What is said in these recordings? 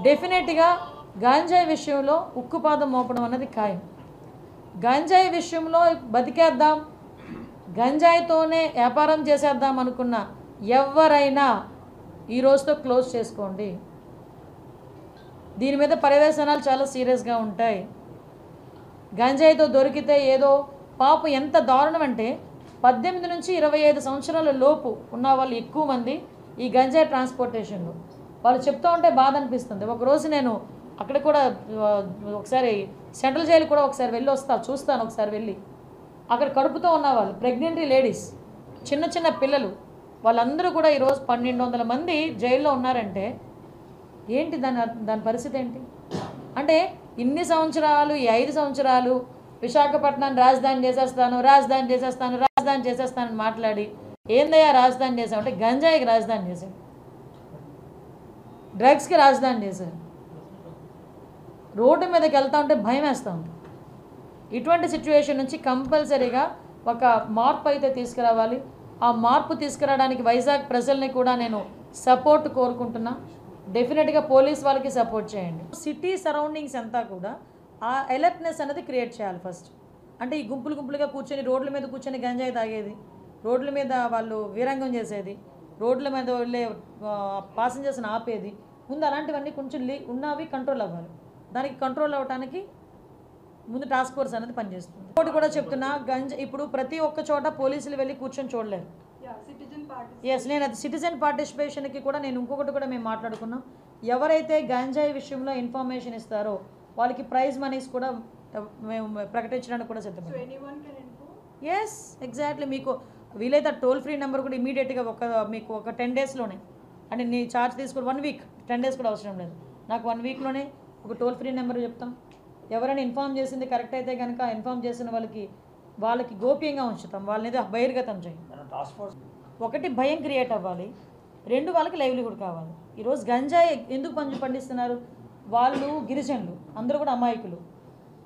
డెఫినెట్గా గాంజాయి విషయంలో ఉక్కుపాదం మోపడం అన్నది ఖాయం. గంజాయి విషయంలో బతికేద్దాం, గంజాయితోనే వ్యాపారం చేసేద్దాం అనుకున్న ఎవరైనా ఈ రోజుతో క్లోజ్ చేసుకోండి. దీని మీద పర్యవేక్షణాలు చాలా సీరియస్గా ఉంటాయి. గంజాయితో దొరికితే ఏదో పాపం ఎంత దారుణం అంటే 18 నుంచి 25 సంవత్సరాల లోపు ఉన్న వాళ్ళు ఎక్కువ మంది ఈ గంజాయి ట్రాన్స్పోర్టేషన్లో. వాళ్ళు చెప్తూ ఉంటే బాధ అనిపిస్తుంది. ఒకరోజు నేను అక్కడ కూడా ఒకసారి సెంట్రల్ జైలు కూడా ఒకసారి వెళ్ళి చూస్తాను ఒకసారి వెళ్ళి. అక్కడ కడుపుతో ఉన్నవాళ్ళు ప్రెగ్నెంట్ లేడీస్, చిన్న చిన్న పిల్లలు, వాళ్ళందరూ కూడా ఈరోజు 1200 మంది జైల్లో ఉన్నారంటే ఏంటి దాని పరిస్థితి ఏంటి? అంటే ఇన్ని సంవత్సరాలు, ఈ 5 సంవత్సరాలు విశాఖపట్నాన్ని రాజధాని చేసేస్తానని మాట్లాడి ఏందయ్యా రాజధాని చేసామంటే గంజాయికి రాజధాని చేశాడు, డ్రగ్స్కి రాజధాని చేశారు. రోడ్డు మీదకి వెళ్తా ఉంటే భయం వేస్తూ ఉంది. ఇటువంటి సిచ్యువేషన్ నుంచి కంపల్సరీగా ఒక మార్పు అయితే తీసుకురావాలి. ఆ మార్పు తీసుకురావడానికి వైజాగ్ ప్రజల్ని కూడా నేను సపోర్ట్ కోరుకుంటున్నా. డెఫినెట్గా పోలీస్ వాళ్ళకి సపోర్ట్ చేయండి. సిటీ సరౌండింగ్స్ అంతా కూడా ఆ అలర్ట్నెస్ అనేది క్రియేట్ చేయాలి ఫస్ట్. అంటే ఈ గుంపులుగా కూర్చొని రోడ్ల మీద కూర్చొని గంజాయి తాగేది, రోడ్ల మీద వాళ్ళు వీరంగం చేసేది, రోడ్ల మీద వెళ్ళే పాసెంజర్స్ని ఆపేది, ముందు అలాంటివన్నీ కొంచెం ఉన్నవి కంట్రోల్ అవ్వాలి. దానికి కంట్రోల్ అవ్వడానికి ముందు టాస్క్ ఫోర్స్ అనేది పనిచేస్తుంది. ఇంకోటి కూడా చెప్తున్నా, ఇప్పుడు ప్రతి ఒక్క చోట పోలీసులు వెళ్ళి కూర్చొని చూడలేరు. నేను అది సిటిజన్ పార్టిసిపేషన్కి కూడా నేను ఇంకొకటి కూడా మేము మాట్లాడుకున్నాం. ఎవరైతే గంజాయి విషయంలో ఇన్ఫర్మేషన్ ఇస్తారో వాళ్ళకి ప్రైజ్ మనీస్ కూడా మేము ప్రకటించడానికి కూడా సిద్ధపడ్డాం. Yes, exactly. మీకు వీలైతే టోల్ ఫ్రీ నెంబర్ కూడా ఇమీడియట్గా మీకు ఒక 10 డేస్లోనే, అంటే నీ ఛార్జ్ తీసుకుని 1 వీక్, 10 డేస్ కూడా అవసరం లేదు, నాకు 1 వీక్లోనే ఒక టోల్ ఫ్రీ నెంబర్ చెప్తాం. ఎవరైనా ఇన్ఫామ్ చేసింది కరెక్ట్ అయితే కనుక ఇన్ఫామ్ చేసిన వాళ్ళకి గోప్యంగా ఉంచుతాం, వాళ్ళని బహిర్గతం చేయం. ఒకటి భయం క్రియేట్ అవ్వాలి, 2 వాళ్ళకి లైవ్లీహుడ్ కావాలి. ఈరోజు గంజాయి ఎందుకు పండిస్తున్నారు? వాళ్ళు గిరిజనులు, అందరూ కూడా అమాయకులు.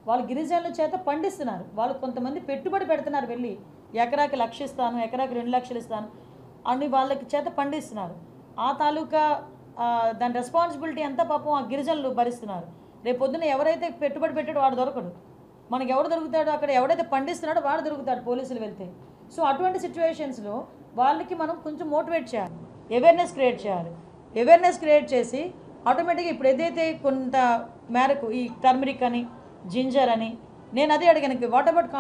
వాళ్ళు గిరిజనుల చేత పండిస్తున్నారు. వాళ్ళు కొంతమంది పెట్టుబడి పెడుతున్నారు, వెళ్ళి ఎకరాకి 1 లక్ష ఇస్తాను, ఎకరాకి 2 లక్షలు ఇస్తాను అని వాళ్ళకి చేత పండిస్తున్నారు. ఆ తాలూకా దాని రెస్పాన్సిబిలిటీ అంతా పాపం ఆ గిరిజనులు భరిస్తున్నారు. రేపు పొద్దున్న ఎవరైతే పెట్టుబడి పెట్టాడో వాడు దొరకడు. మనకు ఎవడు దొరుకుతాడో, అక్కడ ఎవడైతే పండిస్తున్నాడో వాడు దొరుకుతాడు పోలీసులు వెళ్తే. సో అటువంటి సిచ్యువేషన్స్లో వాళ్ళకి మనం కొంచెం మోటివేట్ చేయాలి, అవేర్నెస్ క్రియేట్ చేయాలి. అవేర్నెస్ క్రియేట్ చేసి ఆటోమేటిక్గా ఇప్పుడు ఏదైతే కొంత మేరకు ఈ టర్మరిక్ అని, జింజర్ అని, నేను అదే అడిగాను, వాట్ అబౌట్